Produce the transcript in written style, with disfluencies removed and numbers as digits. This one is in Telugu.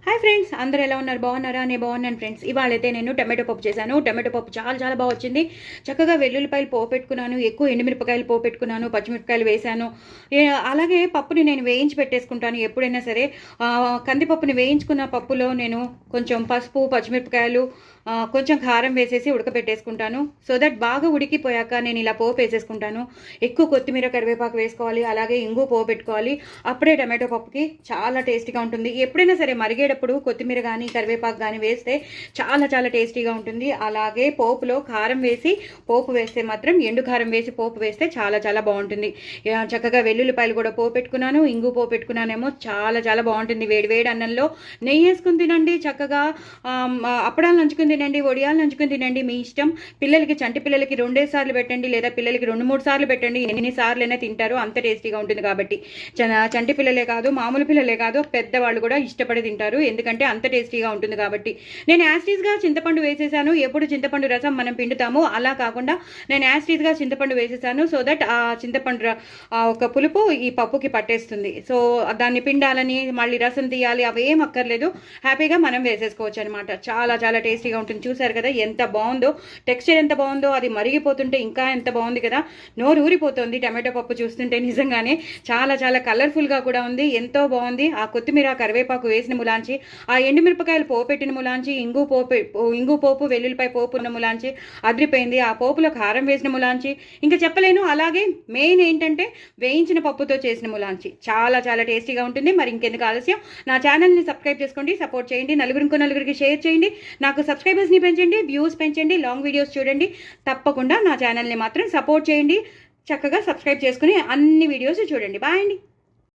హాయ్ ఫ్రెండ్స్, అందరూ ఎలా ఉన్నారు? బాగున్నారా? నేను బాగున్నాను ఫ్రెండ్స్. ఇవాళైతే నేను టమాటో పప్పు చేశాను. టమాటో పప్పు చాలా చాలా బాగా వచ్చింది. చక్కగా వెల్లుల్లిపాయలు పోపెట్టుకున్నాను, ఎక్కువ ఎండుమిరపకాయలు పోపెట్టుకున్నాను, పచ్చిమిరపకాయలు వేశాను. అలాగే పప్పుని నేను వేయించి పెట్టేసుకుంటాను ఎప్పుడైనా సరే. కందిపప్పుని వేయించుకున్న పప్పులో నేను కొంచెం పసుపు, పచ్చిమిరపకాయలు, కొంచెం కారం వేసేసి ఉడకబెట్టేసుకుంటాను. సో దట్ బాగా ఉడికిపోయాక నేను ఇలా పోపు వేసేసుకుంటాను. ఎక్కువ కొత్తిమీర, కరివేపాకు వేసుకోవాలి, అలాగే ఇంగు పోపెట్టుకోవాలి. అప్పుడే టమాటో పప్పుకి చాలా టేస్టీగా ఉంటుంది. ఎప్పుడైనా సరే మరిగేటప్పుడు కొత్తిమీర కానీ కరివేపాకు కానీ వేస్తే చాలా చాలా టేస్టీగా ఉంటుంది. అలాగే పోపులో కారం వేసి పోపు వేస్తే మాత్రం, ఎండు కారం వేసి పోపు వేస్తే చాలా చాలా బాగుంటుంది. చక్కగా వెల్లుల్లిపాయలు కూడా పోపెట్టుకున్నాను, ఇంగు పోపెట్టుకున్నానేమో. చాలా చాలా బాగుంటుంది. వేడి వేడి అన్నంలో నెయ్యి వేసుకుని తినండి, చక్కగా అప్పడాలు నంచుకుని తినండి, వడియాలు నంచుకుని తినండి, మీ ఇష్టం. పిల్లలకి, చంటి పిల్లలకి 2 సార్లు పెట్టండి, లేదా పిల్లలకి 2-3 సార్లు పెట్టండి. ఎన్ని సార్లైనా తింటారు, అంత టేస్టీగా ఉంటుంది. కాబట్టి చంటి పిల్లలే కాదు, మామూలు పిల్లలే కాదు, పెద్దవాళ్ళు కూడా ఇష్టపడి తింటారు, ఎందుకంటే అంత టేస్టీగా ఉంటుంది. కాబట్టి నేను యాస్టీస్గా చింతపండు వేసేసాను. ఎప్పుడు చింతపండు రసం మనం పిండుతామో అలా కాకుండా నేను యాస్టీస్గా చింతపండు వేసేసాను. సో దట్ ఆ చింతపండు ఒక పులుపు ఈ పప్పుకి పట్టేస్తుంది. సో దాన్ని పిండాలని మళ్ళీ రసం తీయాలి అవేం అక్కర్లేదు, హ్యాపీగా మనం వేసేసుకోవచ్చు అనమాట. చాలా చాలా టేస్టీగా ఉంటుంది. చూసారు కదా ఎంత బాగుందో, టెక్స్చర్ ఎంత బాగుందో, అది మరిగిపోతుంటే ఇంకా ఎంత బాగుంది కదా, నోరు ఊరిపోతుంది టమాటో పప్పు చూస్తుంటే. నిజంగానే చాలా చాలా కలర్ఫుల్గా కూడా ఉంది, ఎంతో బాగుంది. ఆ కొత్తిమీర, కరివేపాకు వేసిన ములాంచి, ఆ ఎండుమిరపకాయలు పోపెట్టిన ములాంచి, ఇంగు పోపు, వెల్లుల్లిపాయ పోపు ఉన్న ములాంచి అదిరిపోయింది. ఆ పోపులో కారం వేసిన ములాంచి ఇంకా చెప్పలేను. అలాగే మెయిన్ ఏంటంటే వేయించిన పప్పుతో చేసిన ములాంచి చాలా చాలా టేస్టీగా ఉంటుంది. మరి ఇంకెందుకు ఆలస్యం, నా ఛానల్ని సబ్స్క్రైబ్ చేసుకోండి, సపోర్ట్ చేయండి, నలుగురికి షేర్ చేయండి, నాకు సబ్స్క్రైబర్స్ని పెంచండి, వ్యూస్ పెంచండి, లాంగ్ వీడియోస్ చూడండి. తప్పకుండా నా ఛానల్ని మాత్రం సపోర్ట్ చేయండి. చక్కగా సబ్స్క్రైబ్ చేసుకుని అన్ని వీడియోస్ చూడండి. బాయ్ అండి.